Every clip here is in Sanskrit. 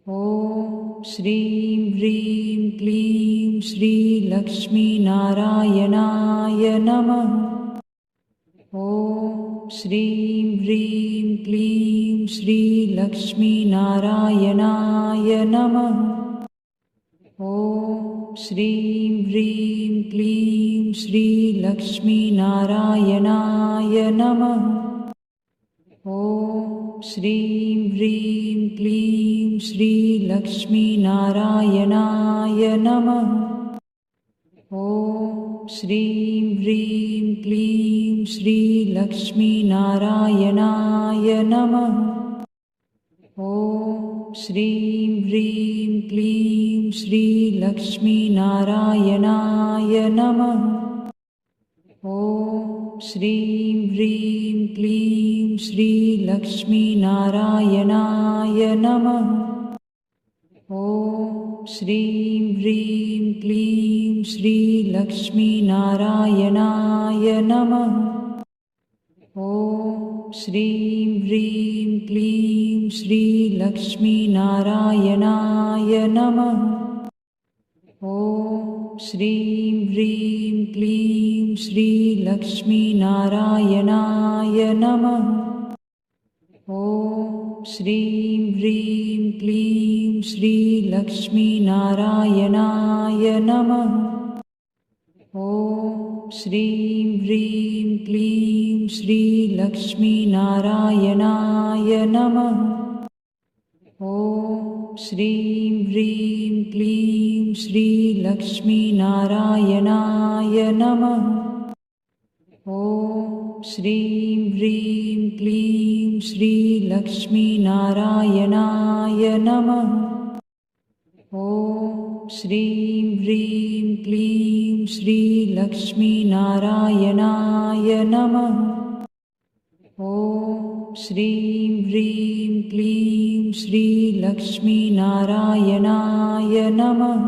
ॐ श्रीं ह्रीं क्लीं श्रीलक्ष्मीनारायणाय नमः। ॐ श्रीं ह्रीं क्लीं श्रीलक्ष्मीनारायणाय नमः। ॐ श्रीं ह्रीं क्लीं श्रीलक्ष्मीनारायणाय नमः। ॐ श्रीं ह्रीं क्लीं श्रीलक्ष्मीनारायणाय नमः। ॐ श्रीं ह्रीं क्लीं श्रीलक्ष्मीनारायणाय नमः। ॐ श्रीं ह्रीं क्लीं श्रीलक्ष्मीनारायणाय नमः। ॐ श्रीं ह्रीं क्लीं श्रीलक्ष्मीनारायणाय नमः। ॐ श्रीं ह्रीं क्लीं श्रीलक्ष्मीनारायणाय नमः। ॐ श्रीं ह्रीं क्लीं श्रीलक्ष्मीनारायणाय नमः। ॐ श्रीं ह्रीं क्लीं श्रीलक्ष्मीनारायणाय नमः। ॐ श्रीं ह्रीं क्लीं श्रीलक्ष्मीनारायणाय नमः। ॐ श्रीं ह्रीं क्लीं श्रीलक्ष्मीनारायणाय नमः। ॐ श्रीं ह्रीं क्लीं श्रीलक्ष्मीनारायणाय नमः। ॐ श्रीं ह्रीं क्लीं श्रीलक्ष्मीनारायणाय नमः। ॐ श्रीं ह्रीं क्लीं श्रीलक्ष्मीनारायणाय नमः। ॐ श्रीं ह्रीं क्लीं श्रीलक्ष्मीनारायणाय नमः।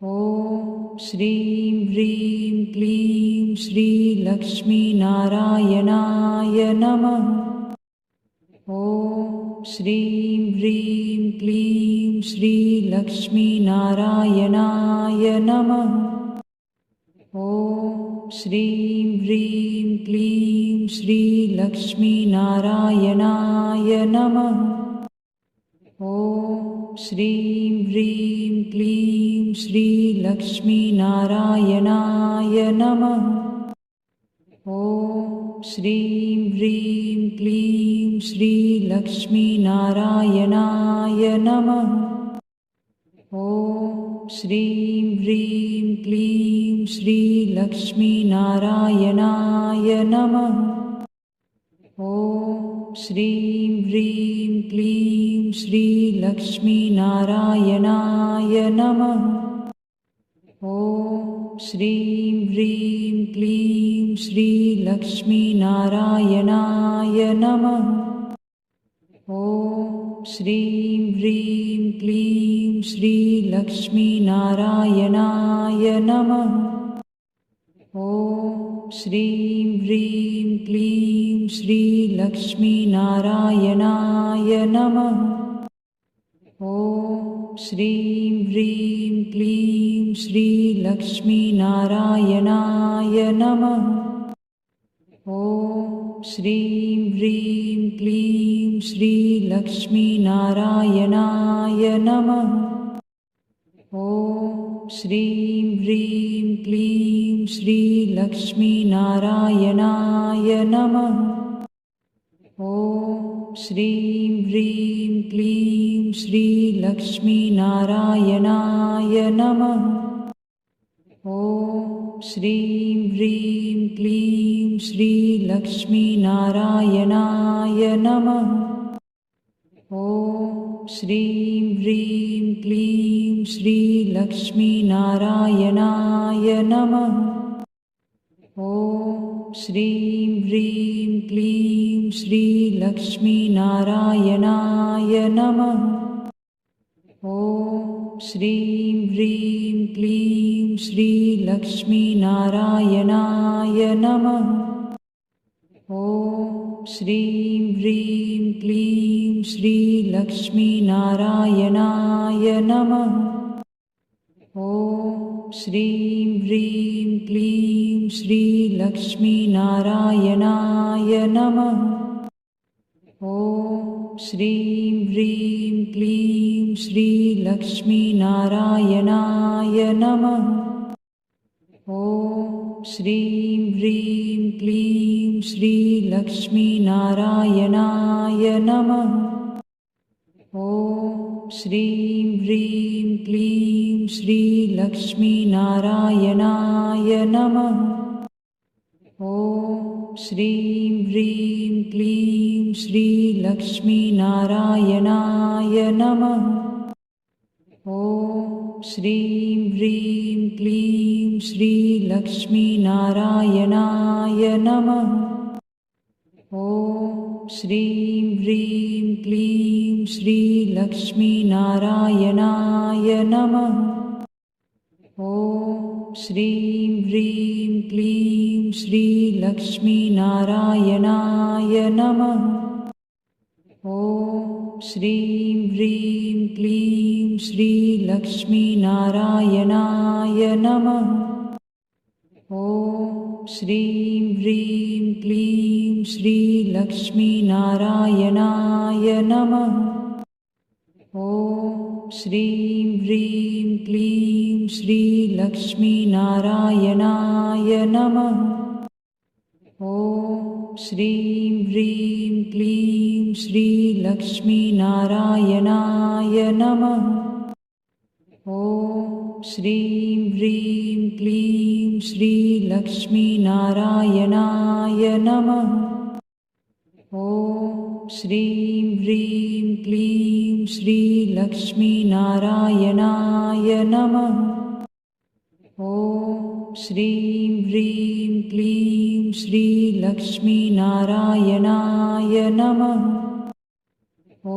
ॐ श्रीं ह्रीं क्लीं श्रीलक्ष्मीनारायणाय नमः। ॐ श्रीं ह्रीं क्लीं श्रीलक्ष्मीनारायणाय नमः। ॐ श्रीं ह्रीं क्लीं श्रीलक्ष्मीनारायणाय नमः। ॐ श्रीं ह्रीं क्लीं श्रीलक्ष्मीनारायणाय नमः। ॐ श्रीं ह्रीं क्लीं श्रीलक्ष्मीनारायणाय नमः। ॐ श्रीं ह्रीं क्लीं श्रीलक्ष्मीनारायणाय नमः। ॐ श्रीं ह्रीं क्लीं श्रीलक्ष्मीनारायणाय नमः। ॐ श्रीं ह्रीं क्लीं श्रीलक्ष्मीनारायणाय नमः। ॐ श्रीं ह्रीं क्लीं श्रीलक्ष्मीनारायणाय नमः। ॐ श्रीं ह्रीं क्लीं श्रीलक्ष्मीनारायणाय नमः। ॐ श्रीं ह्रीं क्लीं श्रीलक्ष्मीनारायणाय नमः। ॐ श्रीं ह्रीं क्लीं श्रीलक्ष्मीनारायणाय नमः। ॐ श्रीं ह्रीं क्लीं श्रीलक्ष्मीनारायणाय नमः। ॐ श्रीं ह्रीं क्लीं श्रीलक्ष्मीनारायणाय नमः। ॐ श्रीं ह्रीं क्लीं श्रीलक्ष्मीनारायणाय नमः। ॐ श्रीं ह्रीं क्लीं श्रीलक्ष्मीनारायणाय नमः। ॐ श्रीं ह्रीं क्लीं श्रीलक्ष्मीनारायणाय नमः। ॐ श्रीं ह्रीं क्लीं श्रीलक्ष्मीनारायणाय नमः। ॐ श्रीं ह्रीं क्लीं श्रीलक्ष्मीनारायणाय नमः। ॐ श्रीं ह्रीं क्लीं श्रीलक्ष्मीनारायणाय नमः। ॐ श्रीं ह्रीं क्लीं श्रीलक्ष्मीनारायणाय नमः। ॐ श्रीं ह्रीं क्लीं श्रीलक्ष्मीनारायणाय नमः। ॐ श्रीं ह्रीं क्लीं श्रीलक्ष्मीनारायणाय नमः। ॐ श्रीं ह्रीं क्लीं श्रीलक्ष्मीनारायणाय नमः। ॐ श्रीं ह्रीं क्लीं श्रीलक्ष्मीनारायणाय नमः। ॐ श्रीं ह्रीं क्लीं श्रीलक्ष्मीनारायणाय नमः। ॐ श्रीं ह्रीं क्लीं श्रीलक्ष्मीनारायणाय नमः। ॐ श्रीं ह्रीं क्लीं श्रीलक्ष्मीनारायणाय नमः। ॐ श्रीं ह्रीं क्लीं श्रीलक्ष्मीनारायणाय नमः। ॐ श्रीं ह्रीं क्लीं श्रीलक्ष्मीनारायणाय नमः। ॐ श्रीं ह्रीं क्लीं श्रीलक्ष्मीनारायणाय नमः। ॐ श्रीं ह्रीं क्लीं श्रीलक्ष्मीनारायणाय नमः। ॐ श्रीं ह्रीं क्लीं श्रीलक्ष्मीनारायणाय नमः। ॐ श्रीं ह्रीं क्लीं श्रीलक्ष्मीनारायणाय नमः। ॐ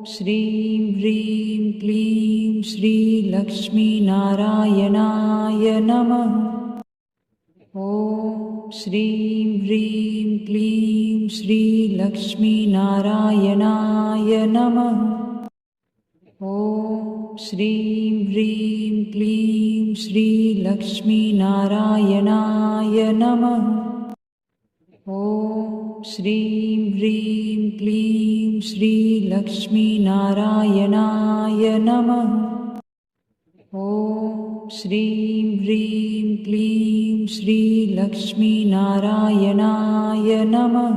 श्रीं ह्रीं क्लीं श्रीलक्ष्मीनारायणाय नमः। ॐ श्रीं ह्रीं क्लीं श्रीलक्ष्मीनारायणाय नमः। ॐ श्रीं ह्रीं क्लीं श्रीलक्ष्मीनारायणाय नमः। ॐ श्रीं ह्रीं क्लीं श्रीलक्ष्मीनारायणाय नमः। ॐ श्रीं ह्रीं क्लीं श्रीलक्ष्मीनारायणाय नमः।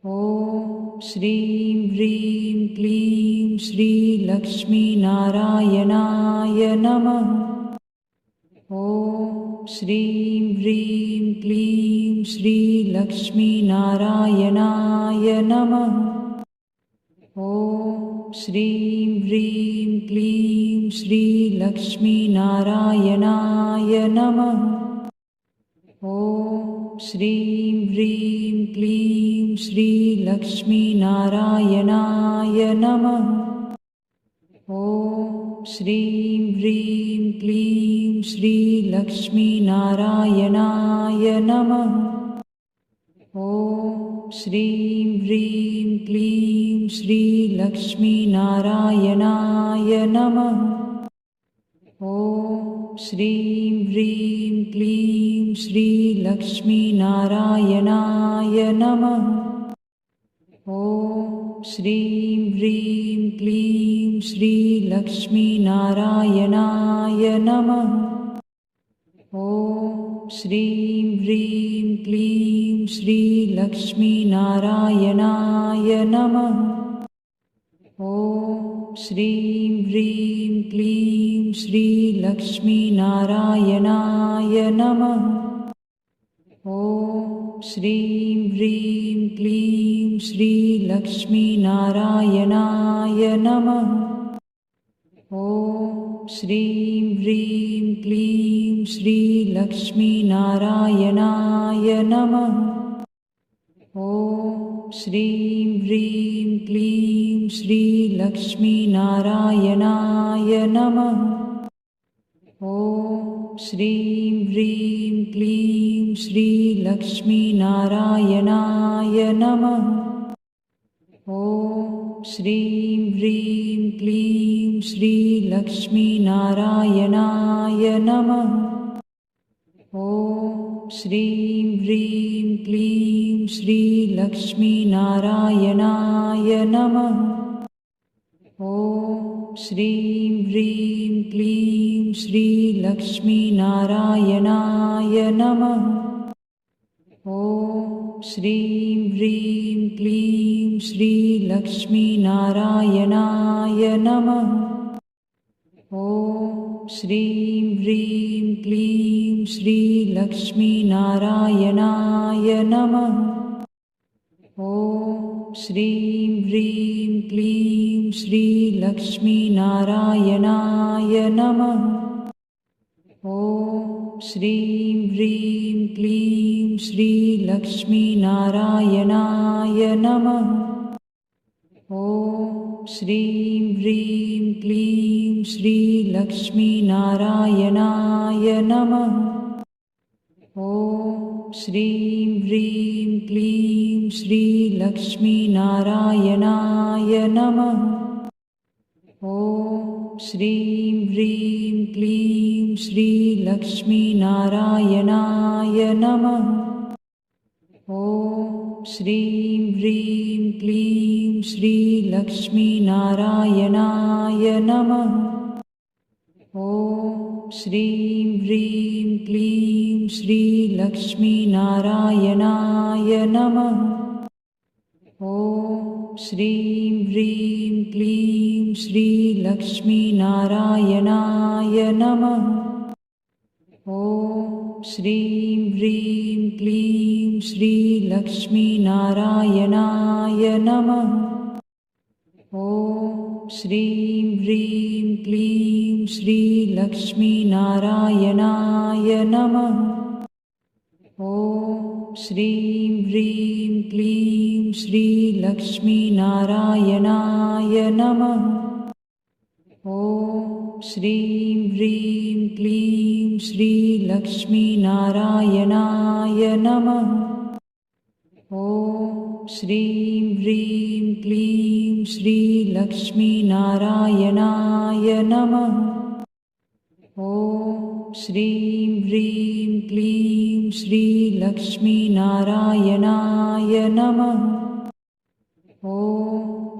ॐ श्रीं ह्रीं क्लीं श्रीलक्ष्मीनारायणाय नमः। ॐ श्रीं ह्रीं क्लीं श्रीलक्ष्मीनारायणाय नमः। ॐ श्रीं ह्रीं क्लीं श्रीलक्ष्मीनारायणाय नमः। ॐ श्रीं ह्रीं क्लीं श्रीलक्ष्मीनारायणाय नमः। ॐ श्रीं ह्रीं क्लीं श्रीलक्ष्मीनारायणाय नमः। ॐ श्रीं ह्रीं क्लीं श्रीलक्ष्मीनारायणाय नमः। ॐ श्रीं ह्रीं क्लीं श्रीलक्ष्मीनारायणाय नमः। ॐ श्रीं ह्रीं क्लीं श्रीलक्ष्मीनारायणाय नमः। ॐ श्रीं ह्रीं क्लीं श्रीलक्ष्मीनारायणाय नमः। ॐ श्रीं ह्रीं क्लीं श्रीलक्ष्मीनारायणाय नमः। ॐ श्रीं ह्रीं क्लीं श्रीलक्ष्मीनारायणाय नमः। ॐ श्रीं ह्रीं क्लीं श्रीलक्ष्मीनारायणाय नमः। ॐ श्रीं ह्रीं क्लीं श्रीलक्ष्मीनारायणाय नमः। ॐ श्रीं ह्रीं क्लीं श्रीलक्ष्मीनारायणाय नमः। ॐ श्रीं ह्रीं क्लीं श्रीलक्ष्मीनारायणाय नमः। ॐ श्रीं ह्रीं क्लीं श्रीलक्ष्मीनारायणाय नमः। ॐ श्रीं ह्रीं क्लीं श्रीलक्ष्मीनारायणाय नमः। ॐ श्रीं ह्रीं क्लीं श्रीलक्ष्मीनारायणाय नमः। ॐ श्रीं ह्रीं क्लीं श्रीलक्ष्मीनारायणाय नमः। ॐ श्रीं ह्रीं क्लीं श्रीलक्ष्मीनारायणाय नमः। ॐ श्रीं ह्रीं क्लीं श्रीलक्ष्मीनारायणाय नमः। ॐ श्रीं ह्रीं क्लीं श्रीलक्ष्मीनारायणाय नमः। ॐ श्रीं ह्रीं क्लीं श्रीलक्ष्मीनारायणाय नमः। ॐ श्रीं ह्रीं क्लीं श्रीलक्ष्मीनारायणाय नमः। ॐ श्रीं ह्रीं क्लीं श्रीलक्ष्मीनारायणाय नमः। ॐ श्रीं ह्रीं क्लीं श्रीलक्ष्मीनारायणाय नमः। ॐ श्रीं ह्रीं क्लीं श्रीलक्ष्मीनारायणाय नमः। ॐ श्रीं ह्रीं क्लीं श्रीलक्ष्मीनारायणाय नमः। ॐ श्रीं ह्रीं क्लीं श्रीलक्ष्मीनारायणाय नमः। ॐ श्रीं ह्रीं क्लीं श्रीलक्ष्मीनारायणाय नमः। ॐ श्रीं ह्रीं क्लीं श्रीलक्ष्मीनारायणाय नमः। ॐ श्रीं ह्रीं क्लीं श्रीलक्ष्मीनारायणाय नमः। ॐ श्रीं ह्रीं क्लीं श्रीलक्ष्मीनारायणाय नमः। ॐ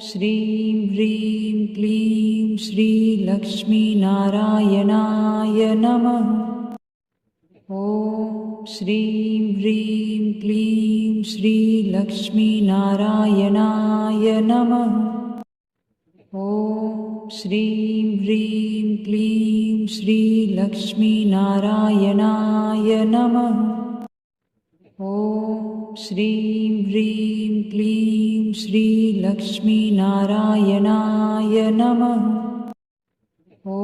श्रीं ह्रीं क्लीं श्रीलक्ष्मीनारायणाय नमः। ॐ श्रीं ह्रीं क्लीं श्रीलक्ष्मीनारायणाय नमः। ॐ श्रीं ह्रीं क्लीं श्रीलक्ष्मीनारायणाय नमः। ॐ श्रीं ह्रीं क्लीं श्रीलक्ष्मीनारायणाय नमः। ॐ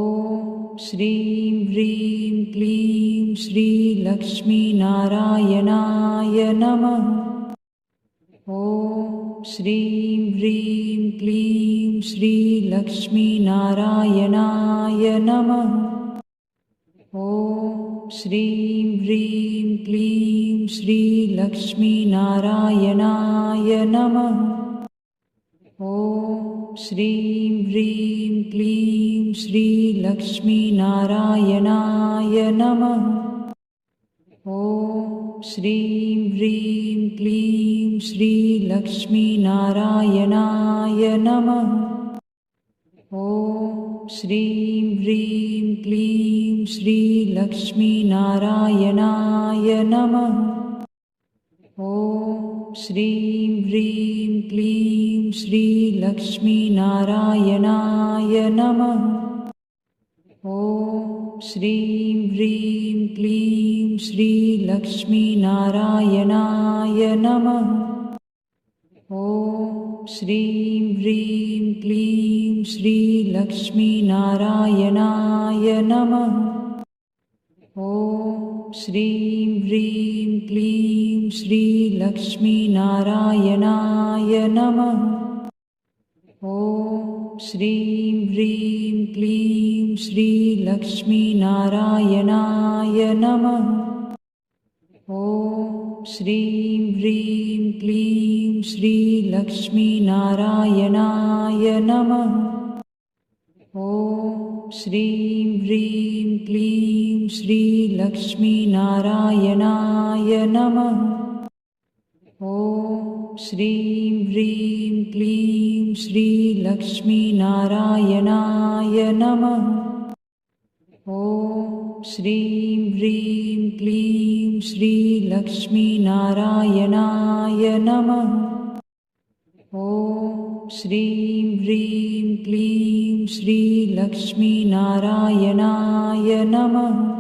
श्रीं ह्रीं क्लीं श्रीलक्ष्मीनारायणाय नमः। ॐ श्रीं ह्रीं क्लीं श्रीलक्ष्मीनारायणाय नमः। ॐ श्रीं ह्रीं क्लीं श्रीलक्ष्मीनारायणाय नमः। ॐ श्रीं ह्रीं क्लीं श्रीलक्ष्मीनारायणाय नमः। ॐ श्रीं ह्रीं क्लीं श्रीलक्ष्मीनारायणाय नमः। ॐ श्रीं ह्रीं क्लीं श्रीलक्ष्मीनारायणाय नमः। ॐ श्रीं ह्रीं क्लीं श्रीलक्ष्मीनारायणाय नमः। ॐ श्रीं ह्रीं क्लीं श्रीलक्ष्मीनारायणाय नमः। ॐ श्रीं ह्रीं क्लीं श्रीलक्ष्मीनारायणाय नमः। ॐ श्रीं ह्रीं क्लीं श्रीलक्ष्मीनारायणाय नमः। ॐ श्रीं ह्रीं क्लीं श्रीलक्ष्मीनारायणाय नमः। ॐ श्रीं ह्रीं क्लीं श्रीलक्ष्मीनारायणाय श्रीलक्ष्मीनारायणाय नमः। ॐ श्रीं ह्रीं क्लीं श्रीलक्ष्मीनारायणाय नमः। ॐ श्रीं ह्रीं क्लीं श्रीलक्ष्मीनारायणाय नमः। ॐ श्रीं ह्रीं क्लीं श्रीलक्ष्मीनारायणाय नमः। ॐ श्रीं ह्रीं क्लीं श्रीलक्ष्मीनारायणाय नमः।